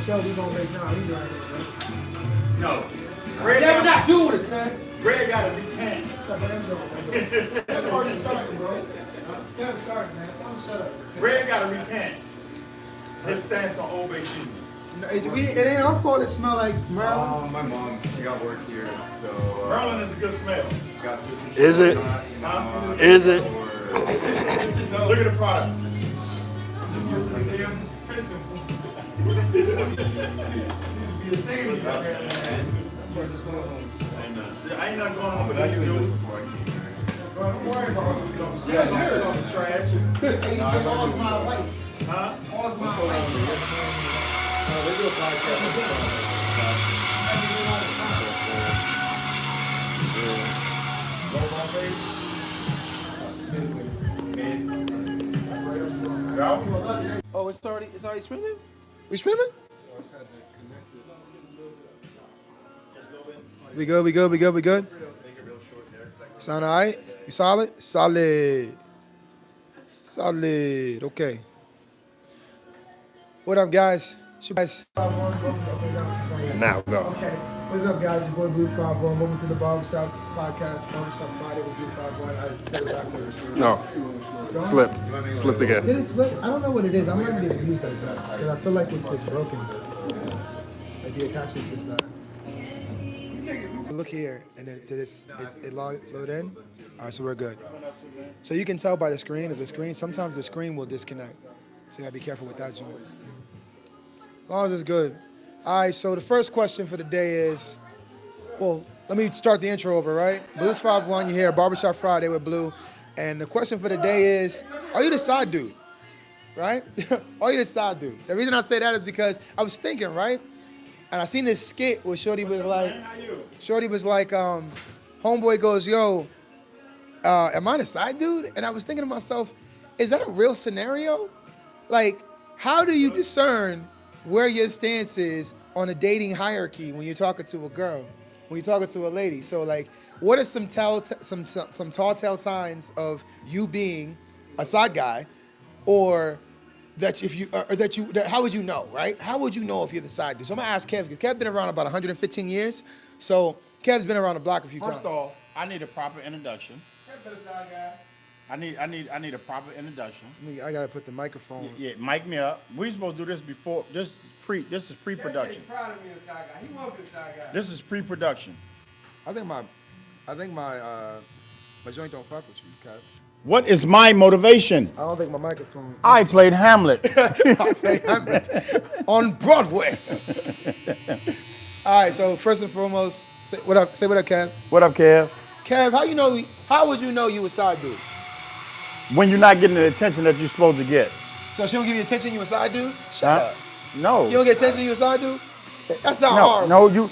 show we gonna make now. We doing it. No. We're not doing it, man. Greg got to recant. What's up, man? That's already starting, bro. That's starting, man. Tell him shut up. Greg got to recant his stance on Old Bay season. No, it ain't our fault it smell like Maryland. My mom, she got work here, so. Maryland is a good smell. Got citizenship. Is it? Huh? Is it? Look at the product. I ain't nothing going on with that. Don't worry about it. Talking trash. All's my life. Huh? All's my life. They do a Oh, it's already streaming? We streaming? We good? Sound all right? You solid? Solid. Okay. What up, guys? Now go. Okay. What's up, guys? Your boy Blue 51. Welcome to the Barbershop Podcast. Barbershop Friday with Blue 51. I tell it backwards. No. Slipped again. Did it slip? I don't know what it is. I'm not going to use that shot because I feel like it's just broken. Like the attachment's just bad. Look here, and then it load in. All right, so we're good. So you can tell by the screen, sometimes the screen will disconnect. So you gotta be careful with that joint. As long as it's good. All right, so the first question for the day is, well, let me start the intro over, right? Blue 51, you're here, Barbershop Friday with Blue. And the question for the day is, are you the side dude? Right? Are you the side dude? The reason I say that is because I was thinking, right? And I seen this skit where Shorty was like, homeboy goes, yo, am I the side dude? And I was thinking to myself, is that a real scenario? Like, how do you discern where your stance is on a dating hierarchy when you're talking to a girl, when you're talking to a lady? So like, what are some tall tale signs of you being a side guy, or how would you know, right? How would you know if you're the side dude? So I'm gonna ask Kev, because Kev's been around about 115 years. So Kev's been around the block a few times. First off, I need a proper introduction. Kev's been a side guy. I need a proper introduction. I gotta put the microphone. Yeah, mic me up. We supposed to do this before. This is pre-production. Proud of me, a side guy. He won't be a side guy. This is pre-production. I think my joint don't fuck with you, Kev. What is my motivation? I don't think my microphone. I played Hamlet. On Broadway. All right, so first and foremost, say what up, Kev. What up, Kev? Kev, how would you know you a side dude? When you're not getting the attention that you're supposed to get. So she don't give you attention, you a side dude? Shut up. No. You don't get attention, you a side dude? That's not No, hard. no, you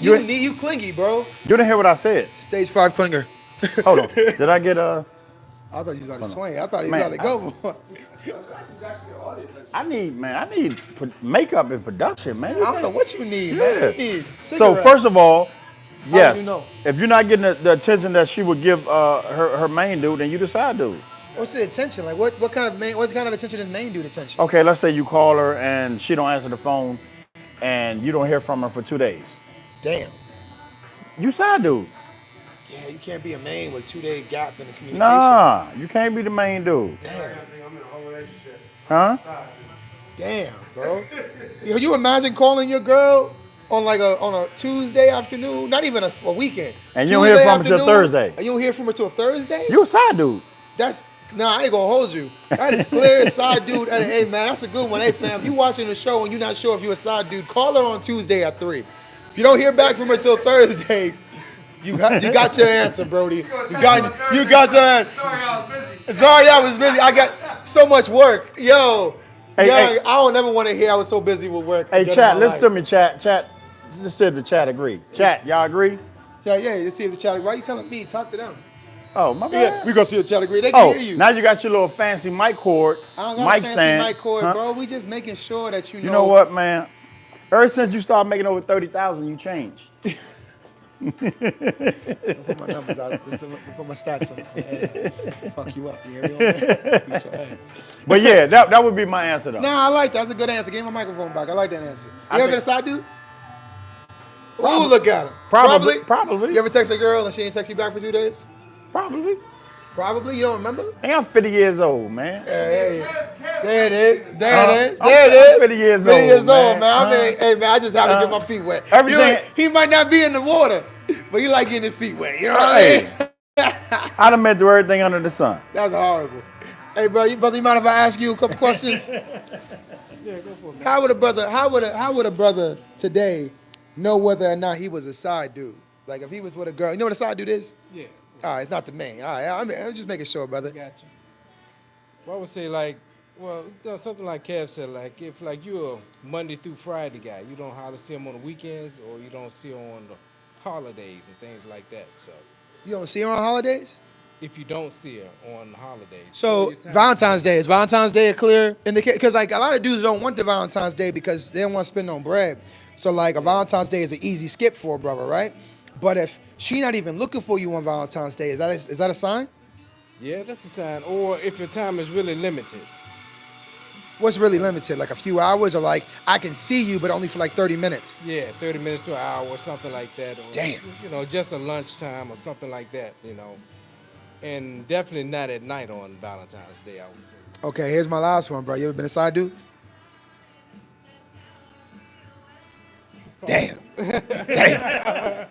clingy, bro. You didn't hear what I said. Stage 5 clinger. Hold on. Did I get I thought you was about to swing. I thought he was about to go. I need makeup and production, man. I don't know what you need, Yeah. man. You need So cigarettes. first of all, yes, do you know? if you're not getting the attention that she would give her main dude, then you the side dude. What's the attention? Like what kind of attention is main dude attention? Okay, let's say you call her and she don't answer the phone, and you don't hear from her for 2 days. Damn. You side dude. Yeah, you can't be a main with a 2-day gap in the communication. Nah, you can't be the main dude. Damn. Huh? Damn, bro. You imagine calling your girl on a Tuesday afternoon, not even a weekend. And you don't hear from her till afternoon, Thursday. And you don't hear from her till Thursday? You a side dude. I ain't gonna hold you. That is clear side dude. Hey man, that's a good one. Hey fam, you watching the show and you're not sure if you're a side dude, call her on Tuesday at 3. If you don't hear back from her till Thursday, you got your answer, Brody. You got your answer. Sorry I was busy. I got so much work. Yo, I don't ever want to hear I was so busy with work. Hey, chat, listen to me, chat. Let's see if the chat agree. Chat, y'all agree? Yeah, let's see if the chat agree. Why you telling me? Talk to them. Oh, my bad. Yeah, we gonna see if the chat agree. They can hear you. Now you got your little fancy mic cord, I don't got mic a fancy stand. mic cord, Huh? bro. We just making sure that you know. You know what, man? Ever since you started making over 30,000, you changed. Don't put my numbers out. Don't put my stats on. Fuck you up. You hear me? Beat your ass. But yeah, that would be my answer though. Nah, I like that. That's a good answer. Give me my microphone back. I like that answer. You I ever been a think- side dude? Ooh, look at him. Probably. You ever text a girl and she ain't text you back for 2 days? Probably. Probably. You don't remember? Hey, I'm 50 years old, man. There it is. There it is. I'm There it is. 50 years 50 years old, old, man. I mean, hey, man, I just have to get my feet wet. Everything- He might not be in the water, but he like getting his feet wet. You know what I mean? I done met through everything under the sun. That's horrible. Hey, bro, you mind if I ask you a couple questions? Yeah, go for it, man. How would a brother today know whether or not he was a side dude? Like if he was with a girl, you know what a side dude is? Yeah, All right, it's not the main. All right, I'm just making sure, brother. got you. Well, I would say like, well, you know, something like Kev said, like if like you're a Monday through Friday guy, you don't hardly see him on the weekends or you don't see him on the holidays and things like that. So You don't see her on holidays? if you don't see her on the holidays, So your time- Valentine's Day, is Valentine's Day a clear indicator? Because like a lot of dudes don't want the Valentine's Day because they don't want to spend on bread. So like a Valentine's Day is an easy skip for a brother, right? But if she not even looking for you on Valentine's Day, is that a sign? Yeah, that's the sign. Or if your time is really limited. What's really limited? Like a few hours, or like I can see you, but only for like 30 minutes. Yeah, 30 minutes to an hour or something like that. Or, Damn. You know, just a lunchtime or something like that, you know. And definitely not at night on Valentine's Day, I would say. Okay, here's my last one, bro. You ever been a side dude? Damn. Damn.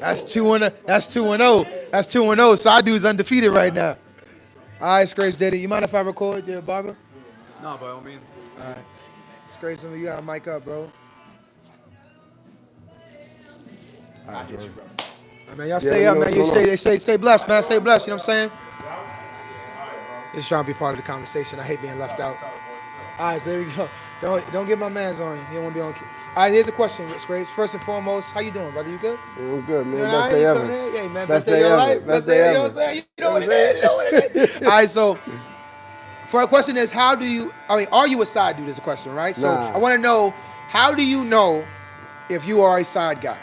That's 2-0. That's 2-0. That's 2-0. Side dude's undefeated right now. All right, Scrapes Daddy. You mind if I record your barber? No, by all means. All right. Scrapes, you got a mic up, bro. All right, man, y'all stay up, man. You stay blessed, man. Stay blessed. You know what I'm saying? Just trying to be part of the conversation. I hate being left out. All right, so there we go. Don't get my man's on. He don't want to be on. All right, here's the question, Scrapes. First and foremost, how you doing, brother? You good? I'm good, man. You know Best what I day mean? ever. You coming in? Yeah, man. Best Best day day of your ever. life. Best day, day you know what I'm ever. saying? You know what it is. You know what it is. All right, so for a question is, are you a side dude is a question, right? So Nah. I want to know, how do you know if you are a side guy?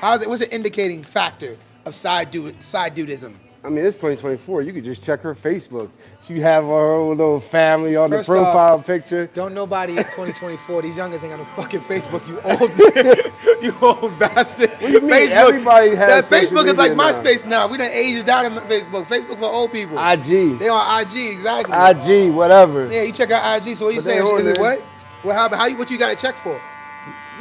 What's the indicating factor of side dudism? I mean, it's 2024. You could just check her Facebook. She have her own little family on First the profile picture. Don't nobody in 2024, these youngers ain't got no fucking Facebook, you old you old bastard. What do you mean? Facebook, Everybody has that social Facebook is like media now. MySpace now. We done aged out of Facebook. Facebook for old people. IG. They on IG, exactly. IG, whatever. Yeah, you check out IG. So what you But they saying? on Is it there. what? What happened? What you got to check for?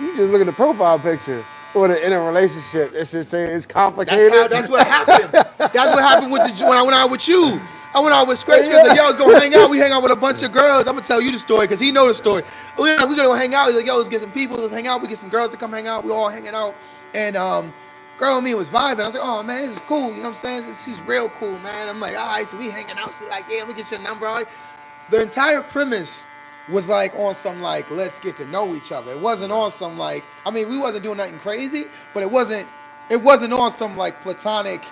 You just look at the profile picture. Or they're in a relationship. It's just saying it's complicated. That's what happened. That's what happened when I went out with you. I went out with Scratch. He was like, yo, let's go hang out. We hang out with a bunch of girls. I'm going to tell you the story because he know the story. We going to go hang out. He's like, yo, let's get some people. Let's hang out. We get some girls to come hang out. We all hanging out. And girl and me was vibing. I was like, oh, man, this is cool. You know what I'm saying? She's real cool, man. I'm like, all right, so we hanging out. She's like, yeah, let me get your number. All right. The entire premise was like on some like, let's get to know each other. It wasn't on some like, I mean, we wasn't doing nothing crazy, but it wasn't on some like platonic,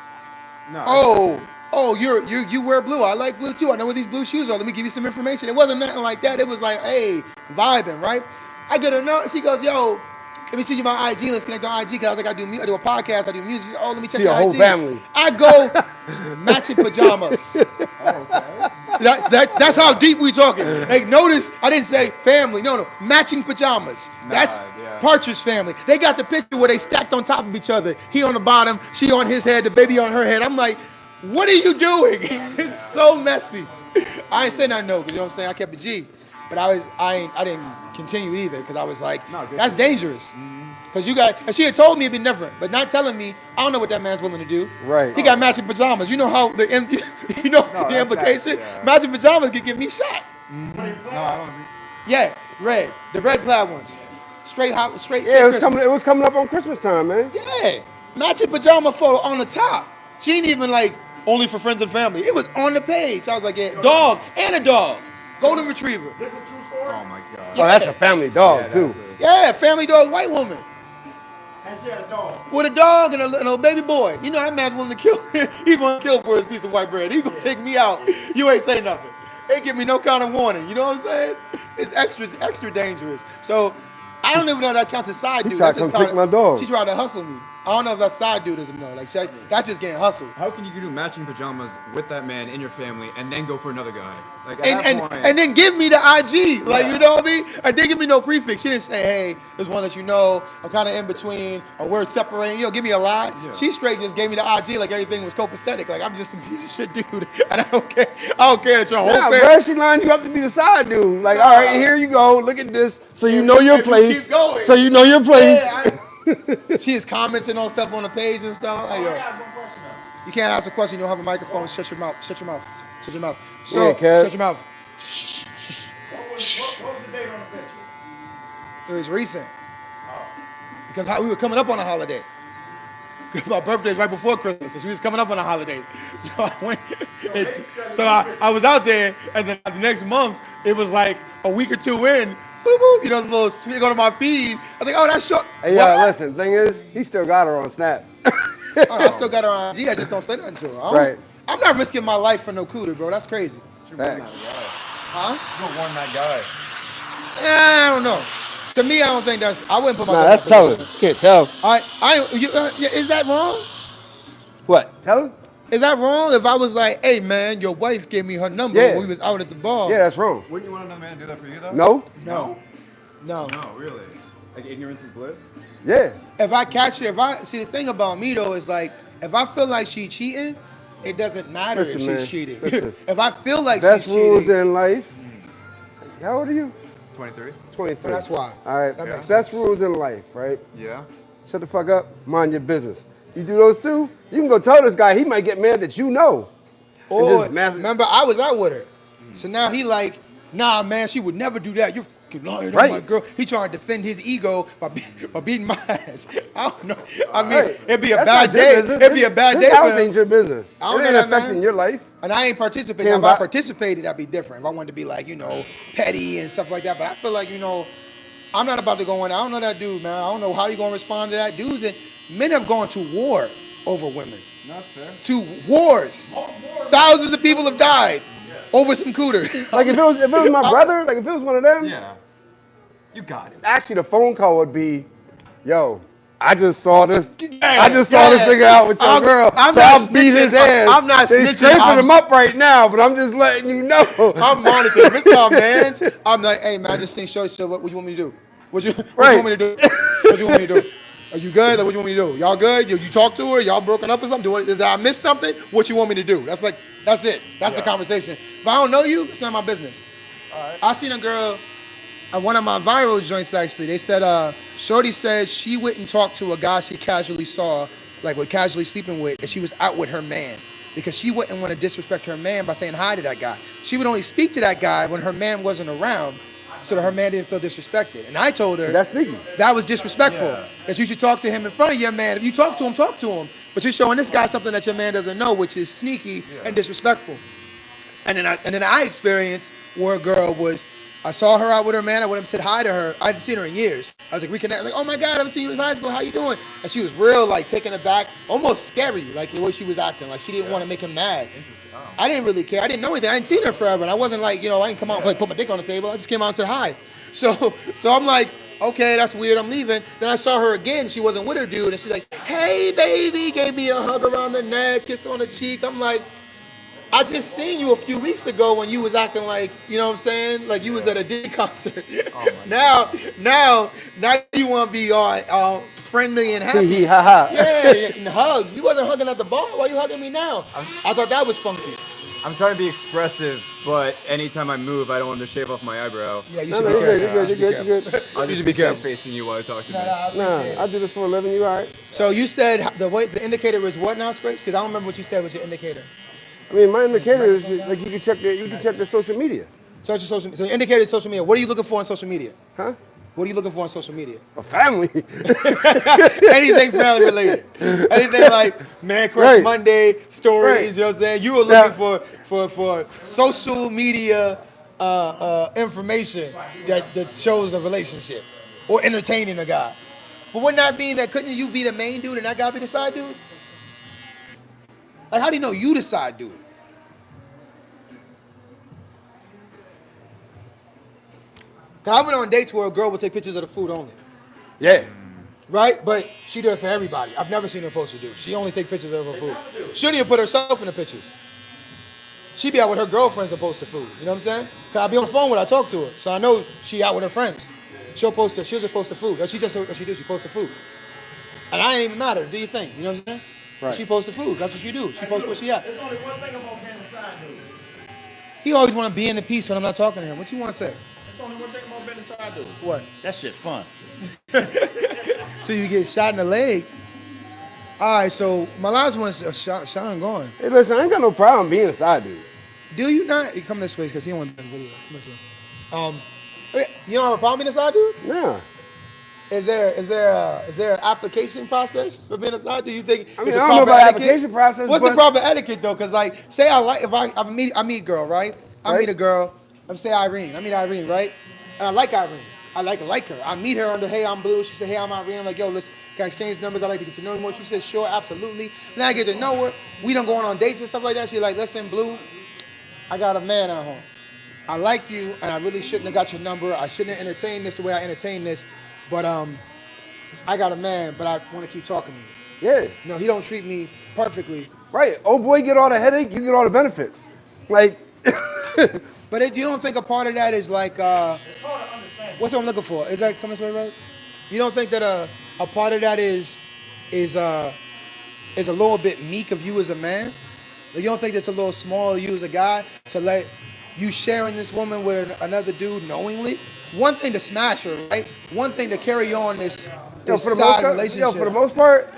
No. oh, you wear blue. I like blue too. I know where these blue shoes are. Let me give you some information. It wasn't nothing like that. It was like, hey, vibing, right? I get her note. She goes, yo, let me see you my IG. Let's connect on IG. Cause I was like, I do a podcast. I do music. Oh, let me check See your a whole IG. family. I go matching pajamas. That's how deep we talking. Like, notice I didn't say family. No, matching pajamas. That's Partridge Family. They got the picture where they stacked on top of each other. He on the bottom, she on his head, the baby on her head. I'm like, what are you doing? It's so messy. I ain't saying nothing, no, because you know what I'm saying? I kept it G. But I didn't continue it either because I was like, that's dangerous. Because and she had told me it'd be different, but not telling me, I don't know what that man's willing to do. Right. He got matching pajamas. You know how the implication? Matching pajamas could get me shot. No, I don't think. Yeah, red. The red plaid ones. Straight. Yeah, Christmas. it was coming up on Christmas time, man. Yeah. Matching pajama photo on the top. She ain't even like only for friends and family. It was on the page. I was like, yeah, dog and a dog. Golden retriever. This a true story? Oh my God. Yeah. Oh, that's a family dog too. Yeah, family dog, white woman. And she had a dog. With a dog and a baby boy. You know that man's willing to kill. He's gonna kill for his piece of white bread. He's gonna take me out. You ain't say nothing. Ain't give me no kind of warning. You know what I'm saying? It's extra dangerous. So I don't even know if that counts as side dude. tried That's to just come take my dog. She tried to hustle me. I don't know if that's side dudism though. Like that's just getting hustled. How can you do matching pajamas with that man in your family and then go for another guy? Like at And, that and, point, and then give me the IG, like you know what I mean? And they give me no prefix. She didn't say, "Hey, there's one that you know. I'm kind of in between, or we're separating." You know, give me a lie. Yeah. She straight just gave me the IG like everything was copacetic. Like I'm just some piece of shit dude, and I don't care. I don't care that your whole Nah, family. bro, she lined you up to be the side dude. Like, all right, here you go. Look at this. So you know your If you place. keep going. So you know your place. She is commenting on stuff on the page and stuff. Like, yo, you can't ask a question. You don't have a microphone. Shut your mouth. Shut your mouth. Shut your mouth. So, Yeah, Kev. shut your mouth. What was the date on the picture? It was recent. Because we were coming up on a holiday. My birthday was right before Christmas, so she was coming up on a holiday. So I went. I was out there, and then the next month it was like a week or two in. Boop boop. You know, the little you go to my feed. I was like, oh, that's short. Hey, yo, listen, thing is, he still got her on Snap. I still got her on IG. I just don't say nothing to her. Right. I'm not risking my life for no cooter, bro. That's crazy. Facts. Huh? you don't warn that guy. I don't know. To me, I don't think that's. I wouldn't put myself. Nah, that's in that telling. position. Can't tell. Is that wrong? What? Tell him? Is that wrong? If I was like, hey man, your wife gave me her number Yeah. when we was out at the bar. Yeah, that's wrong. Wouldn't you want another man to do that for you though? No? No. No, really. Like ignorance is bliss. Yeah. If I catch her, see the thing about me though is like, if I feel like she cheating, it doesn't matter Listen, if man, she's cheating. listen. If I feel like Best she's rules cheating, in life. How old are you? 23. 23. that's why. All right. That makes Best sense. rules in life, right? Yeah. Shut the fuck up. Mind your business. You do those two, you can go tell this guy he might get mad that you know. Or just massive- remember, I was out with her, so now he like, nah, man, she would never do that. You're fucking lying on Right. my girl. He trying to defend his ego by beating my ass. I don't know. I mean, Right. it'd be a That's bad not your day. business. It'd be a bad day. This house for him. ain't your business. I don't It know ain't that, man. affecting your life. And I ain't participating. Can't If I buy- participated, that'd be different. If I wanted to be like, petty and stuff like that. But I feel like, I'm not about to go in. I don't know that dude, man. I don't know how you gonna respond to that. Dudes and men have gone to war over women. That's fair. To wars. Thousands of people have died over some cooter. Like if it was my brother, like if it was one of them, Yeah. You got it. actually the phone call would be, yo, I just saw this. Yeah, I just saw this yeah. nigga out with your I'm- girl. I'm so not I'll beat his snitching. ass. I'm not They snitching. scraping I'm- him up right now, but I'm just letting you know. I'm monitoring. If it's my man's, I'm like, hey man, I just seen Shorty. So what you want me to do? What you Right. want me to do? What you want me to do? Are you good? Like, what you want me to do? Y'all good? You talk to her? Y'all broken up or something? Did I miss something? What you want me to do? That's it. That's the conversation. If I don't know you, it's not my business. I seen a girl at one of my viral joints actually. They said, Shorty said she wouldn't talk to a guy she casually saw, like with casually sleeping with, and she was out with her man. Because she wouldn't want to disrespect her man by saying hi to that guy. She would only speak to that guy when her man wasn't around, so that her man didn't feel disrespected. And I told her That's sneaky. that was disrespectful. That you should talk to him in front of your man. If you talk to him, talk to him. But you're showing this guy something that your man doesn't know, which is sneaky and disrespectful. And then I experienced where a girl was. I saw her out with her man. I went up and said hi to her. I hadn't seen her in years. I was like, reconnect. Like, oh my God, I haven't seen you since high school. How you doing? And she was real, like taken aback, almost scary, like the way she was acting. Like she didn't want to make him mad. I didn't really care. I didn't know anything. I didn't see her forever, and I wasn't like, I didn't come out and like put my dick on the table. I just came out and said hi. So I'm like, okay, that's weird. I'm leaving. Then I saw her again. She wasn't with her dude, and she's like, hey baby, gave me a hug around the neck, kiss on the cheek. I'm like, I just seen you a few weeks ago when you was acting like, you know what I'm saying? Like you was at a Diddy concert. Now you want to be all friendly and happy. Hee ha ha. Yeah, and hugs. We wasn't hugging at the bar. Why you hugging me now? I thought that was funky. I'm trying to be expressive, but anytime I move, I don't want to shave off my eyebrow. Yeah, you No, should no, be you're good, careful. you're good, you're good. I'll just be careful. facing you while I talk to me. Nah, I do this for a living. You all right? So you said the indicator is what now, Scrapes? Because I don't remember what you said was your indicator. I mean, my indicator is like you can check their social media. So the indicator is social media. What are you looking for on social media? Huh? What are you looking for on social media? A family. Anything family related. Anything like Man Crush Right. Monday stories, Right. you know what I'm saying? You were looking for social media information that shows a relationship or entertaining a guy. But wouldn't that mean that couldn't you be the main dude and that guy be the side dude? Like how do you know you the side dude? Cause I went on dates where a girl would take pictures of the food only. Yeah. right? But she do it for everybody. I've never seen her post to do. She only take pictures of her food. She don't even put herself in the pictures. She be out with her girlfriends and post the food. You know what I'm saying? Cause I be on the phone when I talk to her, so I know she out with her friends. She'll just post the food. She posts the food. And I ain't even matter. Do you think? You know what I'm saying? Right. She posts the food. That's what she do. She posts where she at. There's only one thing about being a side dude. He always want to be in the piece when I'm not talking to him. What you want to say? There's only one thing about being a side dude. What? That shit fun. So you get shot in the leg. All right. So my last one's Sean going. Hey, listen, I ain't got no problem being a side dude. Do you not? You come this way because he don't want to be in the video. Come this way. You don't have a problem being a side dude? Nah. Is there an application process for being a side? Do you think I mean, it's I a don't know proper about etiquette? application process, What's the but- proper etiquette though? Because like, say I meet a girl, right? I Right. meet a girl. I'm say Irene. I meet Irene, right? And I like Irene. I like her. I meet her under Hey I'm Blue. She said Hey I'm Irene. I'm like, yo, let's can I exchange numbers. I like to get to know you more. She said sure, absolutely. Then I get to know her. We don't go on dates and stuff like that. She's like, listen, Blue, I got a man at home. I like you, and I really shouldn't have got your number. I shouldn't have entertained this the way I entertained this, but I got a man, but I want to keep talking to you. Yeah. No, he don't treat me perfectly. Right. Old boy get all the headache, you get all the benefits. Like, But you don't think a part of that is like, what's what I'm looking for? Is that coming this way, right? You don't think that a part of that is a little bit meek of you as a man? Like, you don't think that's a little small of you as a guy to let you sharing this woman with another dude knowingly? One thing to smash her, right? One thing to carry on this side relationship. for the most part,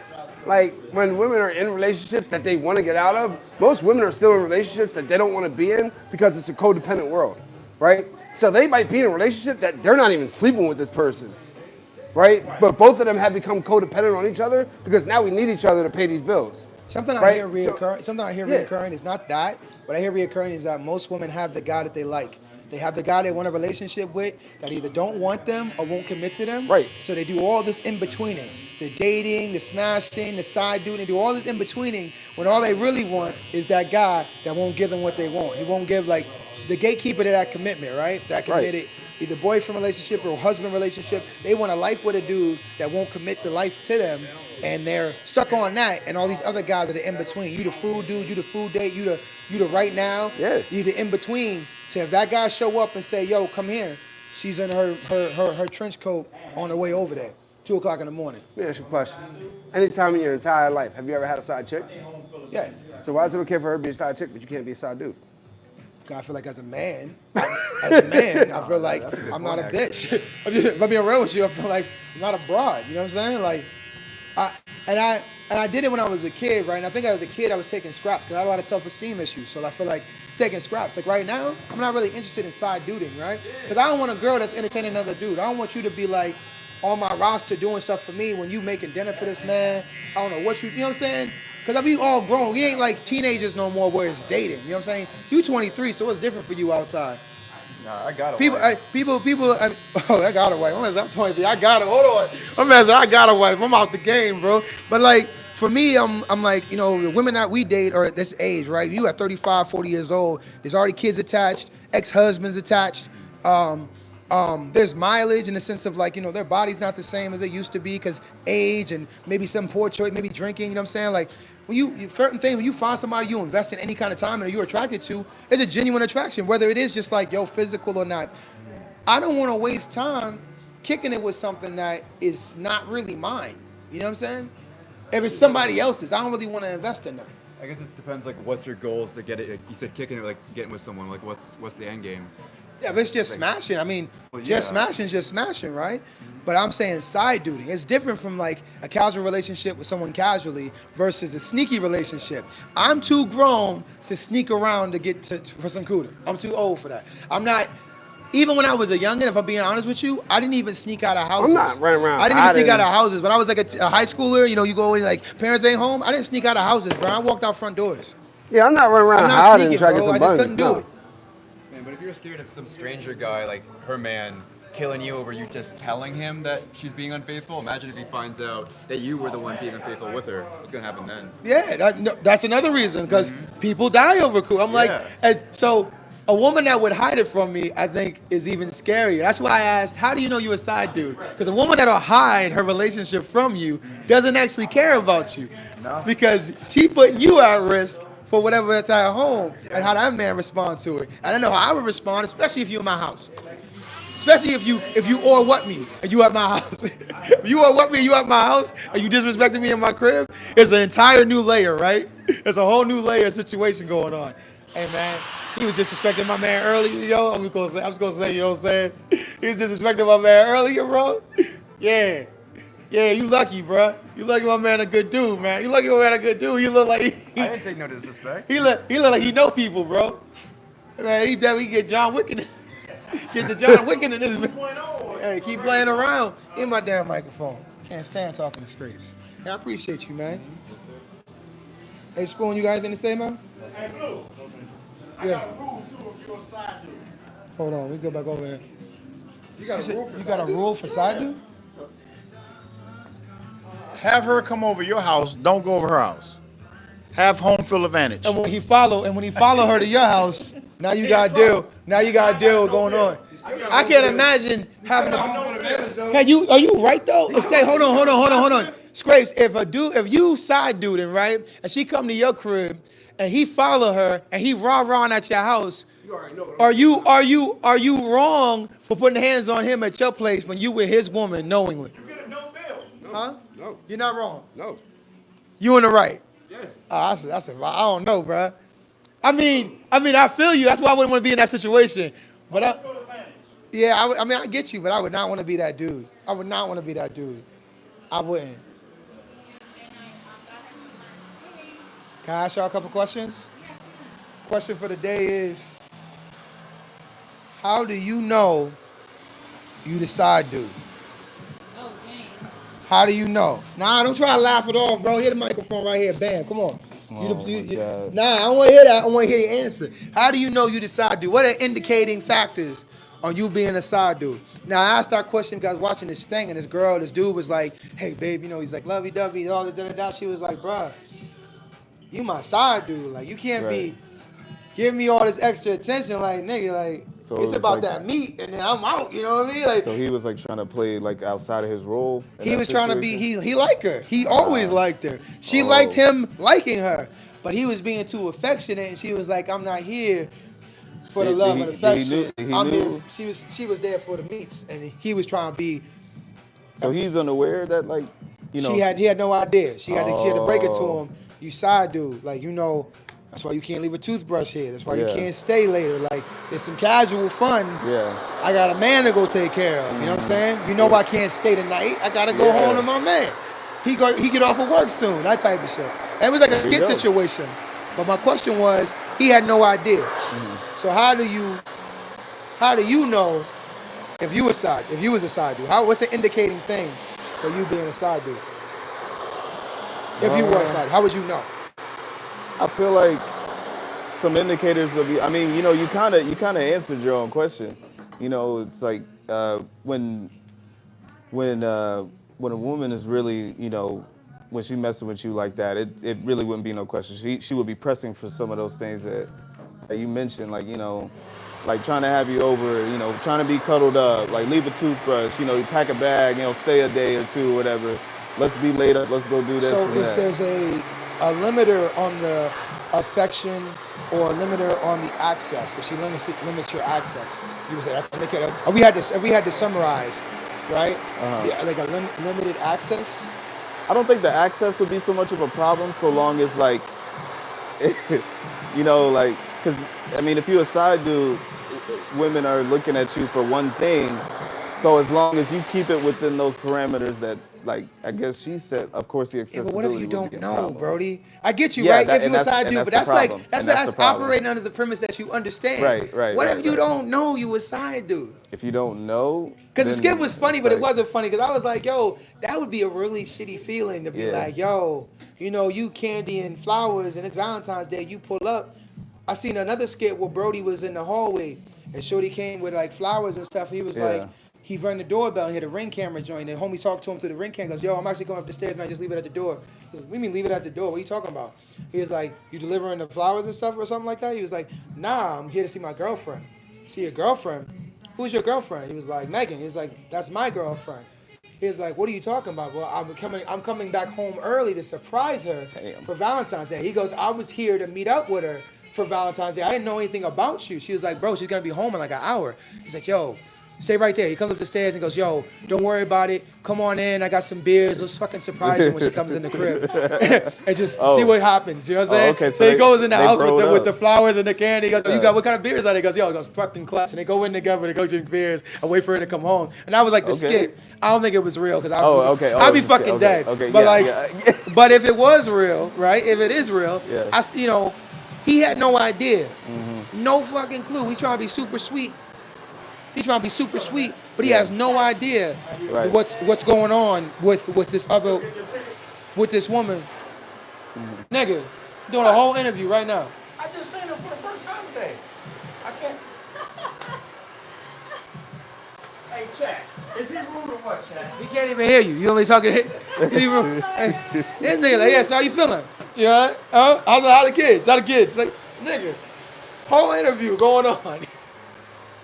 like when women are in relationships that they want to get out of, most women are still in relationships that they don't want to be in because it's a codependent world, right? So they might be in a relationship that they're not even sleeping with this person, right? But both of them have become codependent on each other because now we need each other to pay these bills. Something I Right? hear reoccurring. Something I hear Yeah. reoccurring is not that, but I hear reoccurring is that most women have the guy that they like. They have the guy they want a relationship with that either don't want them or won't commit to them. Right. So they do all this in betweening, the dating, the smashing, the side dude. They do all this in betweening when all they really want is that guy that won't give them what they want. He won't give like the gatekeeper to that commitment, right? That committed either boyfriend relationship or husband relationship. They want a life with a dude that won't commit the life to them. And they're stuck on that, and all these other guys that are in between. You the food dude, you the food date, you the right now. Yeah. You the in between. So if that guy show up and say, yo, come here, she's in her trench coat on her way over there, 2 o'clock in the morning. Let me ask you a question. Anytime in your entire life, have you ever had a side chick? Yeah. So why is it okay for her to be a side chick, but you can't be a side dude? I feel like as a man, I feel like I'm not a bitch. If I'm being real with you, I feel like I'm not a broad. You know what I'm saying? Like, I did it when I was a kid, right? And I think as a kid, I was taking scraps because I had a lot of self-esteem issues. So I feel like taking scraps. Like right now, I'm not really interested in side duding, right? Because I don't want a girl that's entertaining another dude. I don't want you to be like on my roster doing stuff for me when you making dinner for this man. I don't know what you know what I'm saying? Because we all grown. We ain't like teenagers no more where it's dating. You know what I'm saying? You 23, so what's different for you outside? Nah, I got it. People, I got a wife. I'm 23. I got it. Hold on. I got a wife. I'm out the game, bro. But like, for me, I'm like, you know, the women that we date are at this age, right? You at 35, 40 years old. There's already kids attached, ex-husbands attached. There's mileage in the sense of like, you know, their body's not the same as it used to be because age and maybe some poor choice, maybe drinking, you know what I'm saying? Like, when you certain things, when you find somebody you invest in any kind of time and you're attracted to, it's a genuine attraction, whether it is just like, yo, physical or not. I don't want to waste time kicking it with something that is not really mine. You know what I'm saying? If it's somebody else's, I don't really want to invest in that. I guess it depends. Like, what's your goals to get it? Like, you said kicking it, like getting with someone. Like, what's the end game? Yeah, but it's just smashing. I mean, Well, just yeah. smashing is just smashing, right? But I'm saying side duty. It's different from like a casual relationship with someone casually versus a sneaky relationship. I'm too grown to sneak around to get for some cooter. I'm too old for that. I'm not. Even when I was a youngin', if I'm being honest with you, I didn't even sneak out of houses. I'm not running around I didn't even sneak hiding. out of houses. When I was like a high schooler, you know, you go in like parents ain't home. I didn't sneak out of houses, bro. I walked out front doors. Yeah, I'm not running around I'm not hiding sneaking, trying to bro. get I some just buns. couldn't do it. Man, but if you're scared of some stranger guy, like her man, killing you over you just telling him that she's being unfaithful, imagine if he finds out that you were the one being unfaithful with her. What's gonna happen then? Yeah, that's another reason because people die over cool. I'm like, Yeah. and so A woman that would hide it from me, I think, is even scarier. That's why I asked, how do you know you a side dude? Because a woman that'll hide her relationship from you doesn't actually care about you. No. Because she putting you at risk for whatever that's at home and how that man respond to it. And I know how I would respond, especially if you're in my house. Especially if you or what me and you at my house. If you or what me and you at my house and you disrespecting me in my crib, it's an entire new layer, right? It's a whole new layer of situation going on. Hey man, he was disrespecting my man earlier, yo. I'm just gonna say, you know what I'm saying? He was disrespecting my man earlier, bro. Yeah. Yeah, you lucky, bro. You lucky my man a good dude, man. You lucky my man a good dude. You look like I didn't take no disrespect. he look like he know people, bro. Man, he definitely get John Wick in this. Get the John Wick in this. Hey, keep playing around in my damn microphone. Can't stand talking to Scrapes. Hey, I appreciate you, man. Hey, Spoon, you got anything to say, man? Hey, Blue. I Yeah. got a rule too if you're a side dude. Hold on, we go back over here. You got a rule for You got a rule for side dude? Have her come over your house. Don't go over her house. Have home field advantage. And when he follow her to your house, now you got a deal. Now you got a deal going on. I can't imagine having a. Hey, are you right though? Say, hold on. Scrapes, if you side duding, right, and she come to your crib and he follow her and he rah-rahing at your house, are you wrong for putting hands on him at your place when you with his woman knowingly? You get a no bill. Huh? No. You're not wrong. No. You in the right. Yeah. I don't know, bro. I mean, I feel you. That's why I wouldn't want to be in that situation. But I get you, but I would not want to be that dude. I would not want to be that dude. I wouldn't. Can I ask y'all a couple questions? Question for the day is, how do you know you the side dude? How do you know? Nah, don't try to laugh at all, bro. Hit the microphone right here. Bam, come on. Nah, I don't want to hear that. I want to hear your answer. How do you know you the side dude? What are indicating factors on you being a side dude? Now, I asked that question because I was watching this thing, and this dude was like, hey, babe, he's like, lovey-dovey, all this, and that. She was like, bruh, you my side dude. Like, you can't be giving me all this extra attention. Like, nigga, like, So it's it's about like- that meat, and then I'm out, you know what I mean? Like, So he was like trying to play like outside of his role. in he that was trying to be, situation? he liked her. He always liked her. She liked him liking her. But he was being too affectionate, and she was like, I'm not here for the Did- love did and he- did he affection. knew- he I'm knew? here. She was there for the meats, and he was trying to be. So he's unaware that like, you know. He had no idea. She had to break it to Oh. him. You side dude, like that's why you can't leave a toothbrush here. That's why you Yeah. can't stay later. Like it's some casual fun. Yeah. I got a man to go take care of. You know what I'm saying? You know I can't stay tonight. I gotta go Yeah. home to my man. He get off of work soon. That type of shit. That was like a There you kid go. situation. But my question was, he had no idea. So how do you know if you was a side dude? What's the indicating thing for you being a side dude? If you were a side, how would you know? I feel like some indicators of you. I mean, you know, you kind of answered your own question. You know, it's like when a woman is really, you know, when she messing with you like that, it really wouldn't be no question. She would be pressing for some of those things that you mentioned, like, you know, like trying to have you over, you know, trying to be cuddled up, like leave a toothbrush, you know, you pack a bag, you know, stay a day or two, whatever. Let's be laid up. Let's go do this. So and if that. there's a limiter on the affection or a limiter on the access, if she limits your access, you would say that's an indicator. If we had to summarize, right? Yeah, like a limited access. I don't think the access would be so much of a problem so long as like, you know, like, because, I mean, if you're a side dude, women are looking at you for one thing. So as long as you keep it within those parameters that, like, I guess she said, of course, the Yeah, accessibility but what if you would don't be a know, problem. Brody? I get you, Yeah, right? that- If you and a that's- side and dude, but that's that's the like problem. that's And that's the problem. operating under the premise that you understand. Right, What if right, you right. don't know you a side dude? If you don't know. Because the then skit was funny, it's but it like- wasn't funny. Because I was like, yo, that would be a really shitty feeling to be Yeah. like, yo, you know, you candy and flowers, and it's Valentine's Day. You pull up. I seen another skit where Brody was in the hallway, and Shorty came with like flowers and stuff. He was Yeah. like, he rang the doorbell and he had a Ring camera joint. And homie talked to him through the Ring camera. Goes, yo, I'm actually going up the stairs, man. Just leave it at the door. He goes, what do you mean leave it at the door? What are you talking about? He was like, you delivering the flowers and stuff or something like that? He was like, nah, I'm here to see my girlfriend. See your girlfriend? Who's your girlfriend? He was like, Megan. He was like, that's my girlfriend. He was like, what are you talking about? Well, I'm coming back home early to surprise her for Valentine's Day. He goes, I was here to meet up with her for Valentine's Day. I didn't know anything about you. She was like, bro, she's gonna be home in like an hour. He's like, yo, stay right there. He comes up the stairs and goes, yo, don't worry about it. Come on in. I got some beers. Let's fucking surprise you when she comes in the crib. And just see what happens. You know what I'm saying? Okay, so he goes in the house bro with the flowers and the candy. He goes, you got what kind of beers are they? He goes, yo, he goes, fucking clutch. And they go in together. They go drink beers and wait for her to come home. And that was like the skit. I don't think it was real because I'd be fucking dead. But but if it was real, right? If it is real, he had no idea. No fucking clue. He's trying to be super sweet. He's trying to be super sweet, but he has no idea what's going on with this woman. Nigga, doing a whole interview right now. I just seen him for the first time today. I can't. Hey, Chad, is he rude or what, Chad? He can't even hear you. You only talking. He rude. Hey, this nigga like, yeah. So how you feeling? You all right? How the kids? How the kids? Like, nigga, whole interview going on.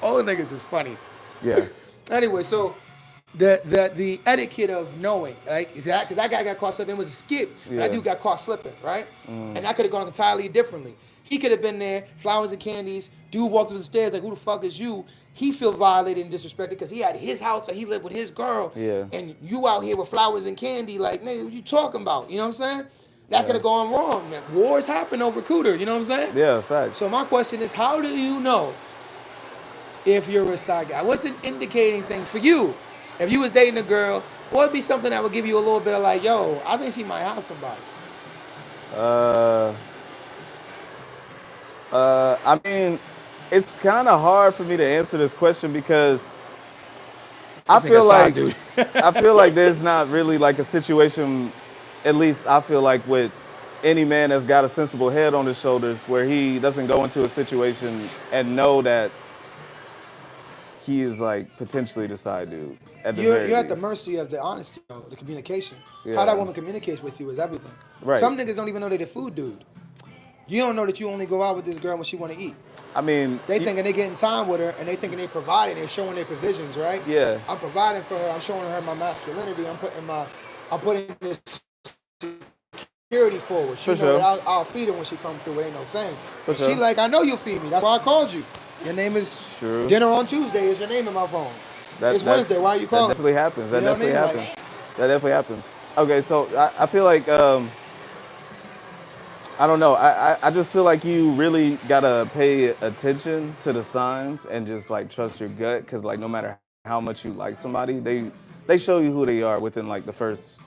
All the niggas is funny. Yeah. Anyway, so the etiquette of knowing, right? Because that guy got caught slipping. It was a skip. But that dude got caught slipping, right? And that could have gone entirely differently. He could have been there, flowers and candies. Dude walked up the stairs like, who the fuck is you? He feel violated and disrespected because he had his house and he lived with his girl. Yeah. And you out here with flowers and candy, like, nigga, what you talking about? You know what I'm saying? That could have gone wrong, man. Wars happen over cooter, you know what I'm saying? Yeah, facts. So my question is, how do you know if you're a side guy? What's an indicating thing for you? If you was dating a girl, what would be something that would give you a little bit of like, yo, I think she might have somebody? I mean, it's kind of hard for me to answer this question because I feel like there's not really like a situation, at least I feel like with any man that's got a sensible head on his shoulders where he doesn't go into a situation and know that he is like potentially the side dude. You're at the mercy of the honesty, the communication. Yeah. How that woman communicates with you is everything. Right. Some niggas don't even know they're the food dude. You don't know that you only go out with this girl when she want to eat. I mean, They thinking they getting time with her and they thinking they providing. They're showing their provisions, right? Yeah. I'm providing for her. I'm showing her my masculinity. I'm putting this security forward. She For know sure. that I'll feed her when she come through. It ain't no thing. For She sure. like, I know you'll feed me. That's why I called you. Your name is True. Dinner on Tuesday is your name in my phone. It's Wednesday. Why are you That calling? definitely happens. That You know what I definitely mean? happens. That definitely happens. Okay, so I feel like I don't know. I just feel like you really gotta pay attention to the signs and just like trust your gut, because like no matter how much you like somebody, they show you who they are within like the first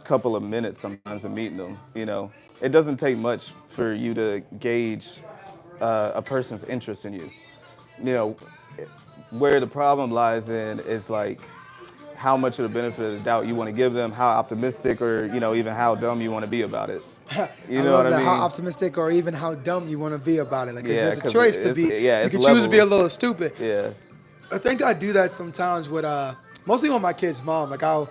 couple of minutes sometimes of meeting them. You know, it doesn't take much for you to gauge a person's interest in you. You know, where the problem lies in is like how much of the benefit of the doubt you want to give them, how optimistic or, you know, even how dumb you want to be about it. You know what I mean? How optimistic or even how dumb you want to be about it. Like, 'cause Yeah, there's a 'cause choice to it's- be. yeah, you it's can choose to be a levels. little stupid. Yeah. I think I do that sometimes with mostly with my kid's mom. Like I'll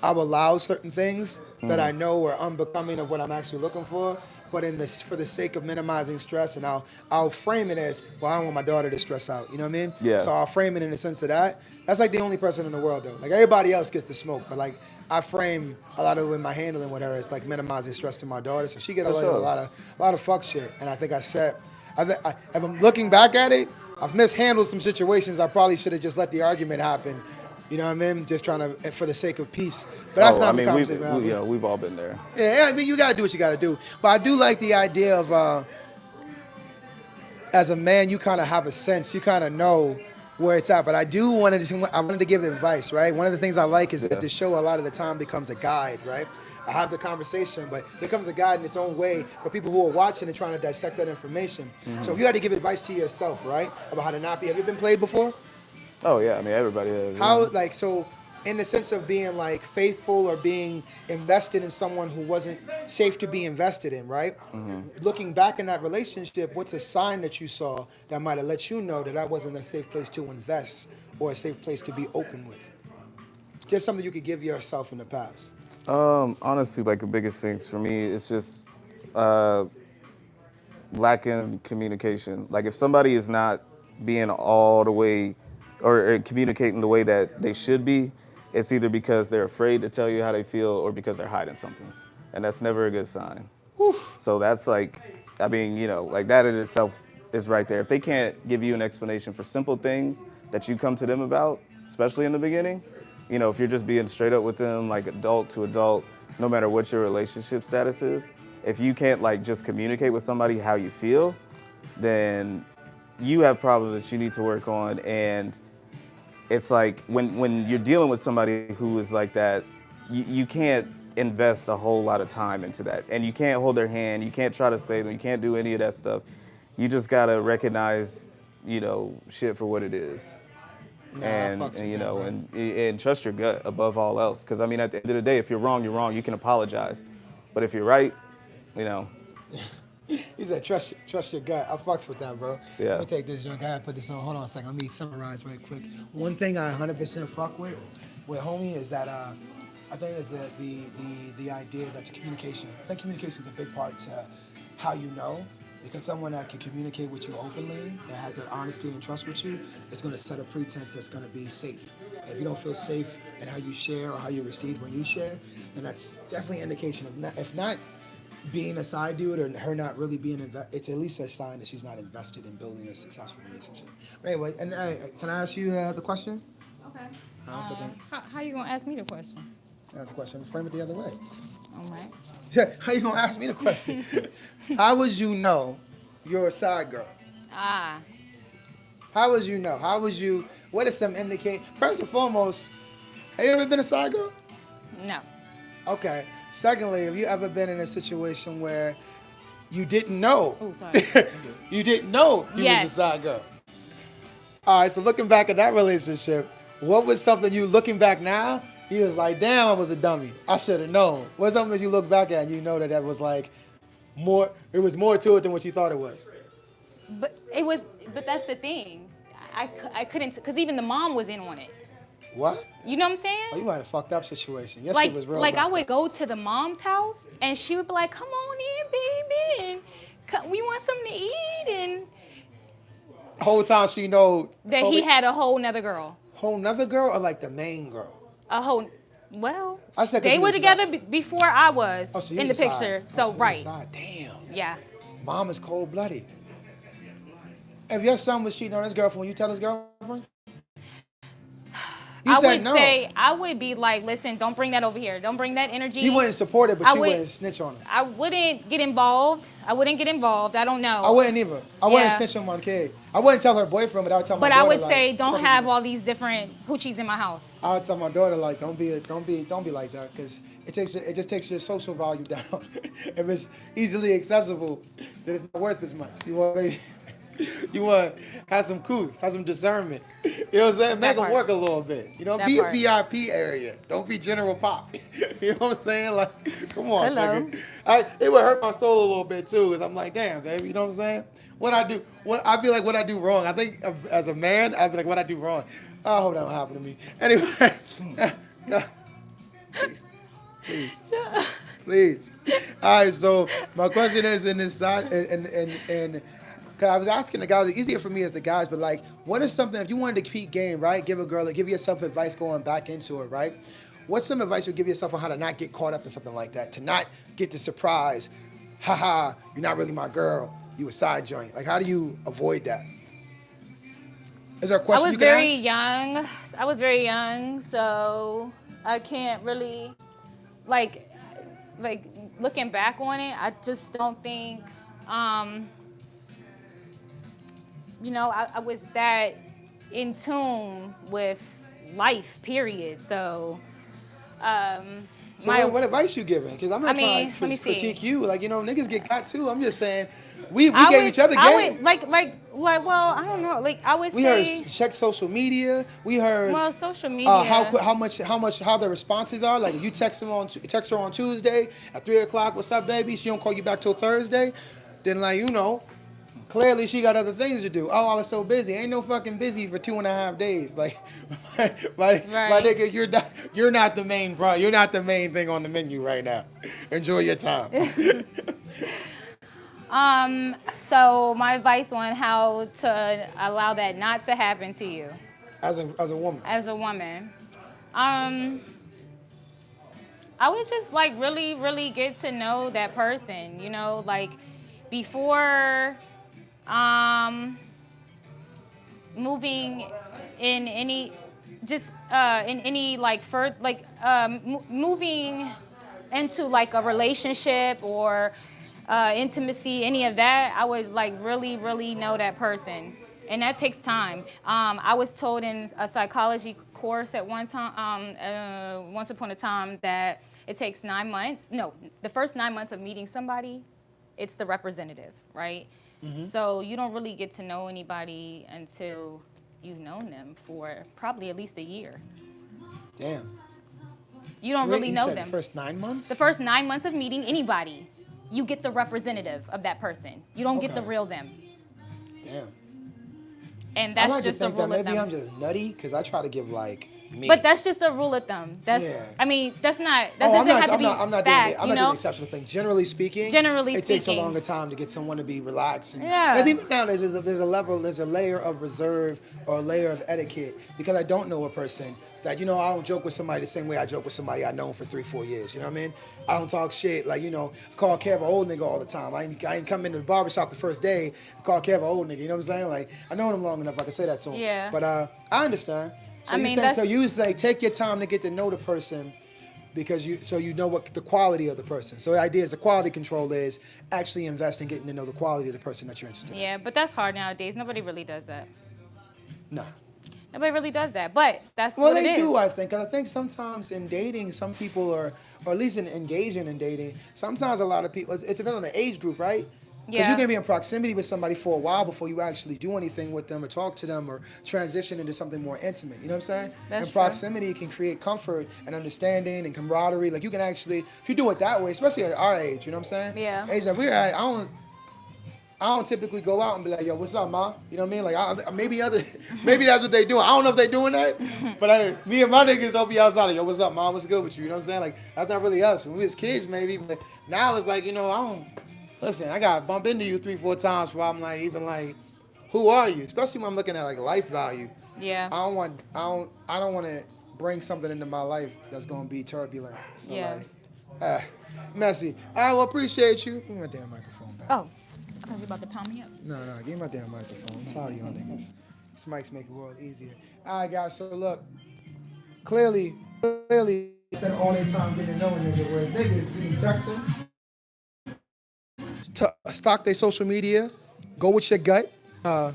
allow certain things that I know are unbecoming of what I'm actually looking for, but for the sake of minimizing stress, and I'll frame it as, well, I don't want my daughter to stress out. You know what I mean? Yeah. So I'll frame it in the sense of that. That's like the only person in the world though. Like everybody else gets the smoke, but like I frame a lot of the way my handling with her is like minimizing stress to my daughter, so she get a lot of fuck shit. And I think if I'm looking back at it, I've mishandled some situations. I probably should have just let the argument happen. You know what I mean? Just trying to, for the sake of peace. But that's not the conversation we're having. We've all been there. Yeah, I mean, you got to do what you got to do. But I do like the idea of, as a man, you kind of have a sense. You kind of know where it's at. But I wanted to give advice, right? One of the things I like is that the show a lot of the time becomes a guide, right? I have the conversation, but it becomes a guide in its own way for people who are watching and trying to dissect that information. So if you had to give advice to yourself, right, about how to not be, have you been played before? Oh yeah, I mean everybody has. How, like, so in the sense of being like faithful or being invested in someone who wasn't safe to be invested in, right? Looking back in that relationship, what's a sign that you saw that might have let you know that wasn't a safe place to invest or a safe place to be open with? Just something you could give yourself in the past. Honestly, like the biggest things for me is just lacking communication. Like if somebody is not being all the way or communicating the way that they should be, it's either because they're afraid to tell you how they feel or because they're hiding something. And that's never a good sign. So that's like, I mean, you know, like that in itself is right there. If they can't give you an explanation for simple things that you come to them about, especially in the beginning, you know, if you're just being straight up with them, like adult to adult, no matter what your relationship status is, if you can't like just communicate with somebody how you feel, then you have problems that you need to work on. And it's like when you're dealing with somebody who is like that, you can't invest a whole lot of time into that. And you can't hold their hand, you can't try to save them, you can't do any of that stuff. You just gotta recognize, you know, shit for what it is. And you know, and trust your gut above all else. Because I mean, at the end of the day, if you're wrong, you're wrong. You can apologize, but if you're right, you know. He said, trust your gut. I fucks with that, bro. Yeah. Let me take this junk. I gotta put this on. Hold on a second. Let me summarize right quick. One thing I 100% fuck with homie is that I think is the idea that communication. I think communication is a big part to how you know. Because someone that can communicate with you openly, that has that honesty and trust with you, is going to set a pretense that's going to be safe. And if you don't feel safe in how you share or how you receive when you share, then that's definitely an indication of, if not being a side dude or her not really being, it's at least a sign that she's not invested in building a successful relationship. But anyway, and can I ask you the question? Okay. How you going to ask me the question? That's the question. Frame it the other way. All right. Yeah, how you gonna ask me the question? How would you know you're a side girl? Ah. How would you know? What is some indicate? First and foremost, have you ever been a side girl? No. Okay. Secondly, have you ever been in a situation where you didn't know? Oh, sorry. You didn't know you was a side girl. All right, so looking back at that relationship, what was something you looking back now? He was like, damn, I was a dummy. I should have known. What's something that you look back at and you know that was like more, it was more to it than what you thought it was? But that's the thing. I couldn't, because even the mom was in on it. What? You know what I'm saying? Oh, you might have fucked up situation. Your like, shit was real. Like I would go to the mom's house and she would be like, come on in, baby, and we want something to eat. And the whole time she know that he had a whole nother girl. Whole nother girl or like the main girl? Well, I said they were together before I was so in the picture. So right. Damn. Yeah. Mom is cold-blooded. If your son was cheating on his girlfriend, would you tell his girlfriend? I would be like, listen, don't bring that over here. Don't bring that energy. You wouldn't support it, but you wouldn't snitch on him. I wouldn't get involved. I don't know. I wouldn't either. I wouldn't snitch on my kid. I wouldn't tell her boyfriend, but I would tell my daughter. But I would say, don't have all these different hoochies in my house. I would tell my daughter, like, don't be like that, because it just takes your social value down. If it's easily accessible, then it's not worth as much. You want to have some couth, have some discernment. You know what I'm saying? Make them work a little bit. You know, be a VIP area. Don't be general pop. You know what I'm saying? Like, come on, sugar. It would hurt my soul a little bit too, because I'm like, damn, baby, you know what I'm saying? I'd be like, what I do wrong. I think as a man, I'd be like, what I do wrong. I hope that don't happen to me. Anyway, please. All right, so my question is in this side, and because I was asking the guys, it's easier for me as the guys, but like, what is something, if you wanted to keep game, right? Give yourself advice going back into it, right? What's some advice you give yourself on how to not get caught up in something like that? To not get the surprise, haha, you're not really my girl, you a side joint. Like, how do you avoid that? Is there a question you can ask? I was very young, so I can't really, like looking back on it, I just don't think, you know, I was that in tune with life, period. So, what advice you giving? Because I'm not trying to critique you. Like, you know, niggas get got too. I'm just saying, we gave each other game. Well, I don't know. Like, I would say. We heard check social media. We heard. Well, social media. How the responses are. Like, if you text her on Tuesday at 3:00, what's up, baby? She don't call you back till Thursday. Then, like, you know. Clearly, she got other things to do. Oh, I was so busy. Ain't no fucking busy for 2.5 days. Like, my nigga, you're not the main bro. You're not the main thing on the menu right now. Enjoy your time. So my advice on how to allow that not to happen to you. As a woman. As a woman. I would just like really, really get to know that person, you know, like before moving in any, just in any like moving into like a relationship or intimacy, any of that, I would like really, really know that person. And that takes time. I was told in a psychology course at one time, once upon a time, that it takes 9 months. No, the first 9 months of meeting somebody, it's the representative, right? Mm-hmm. So you don't really get to know anybody until you've known them for probably at least a year. Damn. You don't really know them. The first 9 months? The first 9 months of meeting anybody, you get the representative of that person. You don't get the real them. Damn. And that's I like just to a think rule that of maybe thumb. I'm just nutty because I try to give like me. But that's just a rule of thumb. That's, Yeah. I mean, that's not, that doesn't have to be I'm not fact, doing the exceptional thing. Generally speaking, it takes a longer time to get someone to be relaxed. And, Yeah. And even now, there's a layer of reserve or a layer of etiquette because I don't know a person. That, you know, I don't joke with somebody the same way I joke with somebody I've known for 3-4 years. You know what I mean? I don't talk shit. Like, you know, I call Kev an old nigga all the time. I ain't come into the barbershop the first day, call Kev an old nigga. You know what I'm saying? Like, I know him long enough I can say that to him. Yeah. But I understand. So I mean, so you say take your time to get to know the person because you know what the quality of the person. So the idea is the quality control is actually invest in getting to know the quality of the person that you're interested in. Yeah, but that's hard nowadays. Nobody really does that. Nah. Nobody really does that, but that's Well, what it is. they do, I think. 'Cause I think sometimes in dating, some people are, or at least in engaging in dating, sometimes a lot of people, it depends on the age group, right? Because Yeah. you can be in proximity with somebody for a while before you actually do anything with them or talk to them or transition into something more intimate. You know what I'm saying? That's and true. proximity can create comfort and understanding and camaraderie. Like you can actually, if you do it that way, especially at our age, you know what I'm saying? Yeah. Age that we're at, I don't typically go out and be like, yo, what's up, ma? You know what I mean? Like, maybe that's what they doing. I don't know if they doing that, but me and my niggas don't be outside like, yo, what's up, mom? What's good with you? You know what I'm saying? Like, that's not really us. When we was kids, maybe, but now it's like, you know, listen, I got to bump into you 3-4 times before I'm like, even like, who are you? Especially when I'm looking at like life value. Yeah. I don't want to bring something into my life that's going to be turbulent. So Yeah. like, messy. I will appreciate you. Give me my damn microphone back. Oh, I was about to pound me up. No, give me my damn microphone. I'm tired of y'all niggas. These mics make the world easier. All right, guys, so look. Clearly, spend all their time getting to know a nigga, whereas niggas, you can text them, stock their social media, go with your gut. I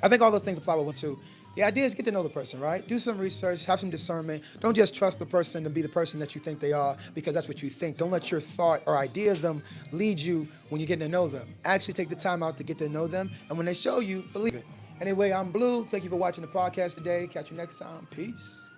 think all those things apply with one too. The idea is get to know the person, right? Do some research, have some discernment. Don't just trust the person to be the person that you think they are because that's what you think. Don't let your thought or idea of them lead you when you're getting to know them. Actually take the time out to get to know them, and when they show you, believe it. Anyway, I'm Blue. Thank you for watching the podcast today. Catch you next time. Peace.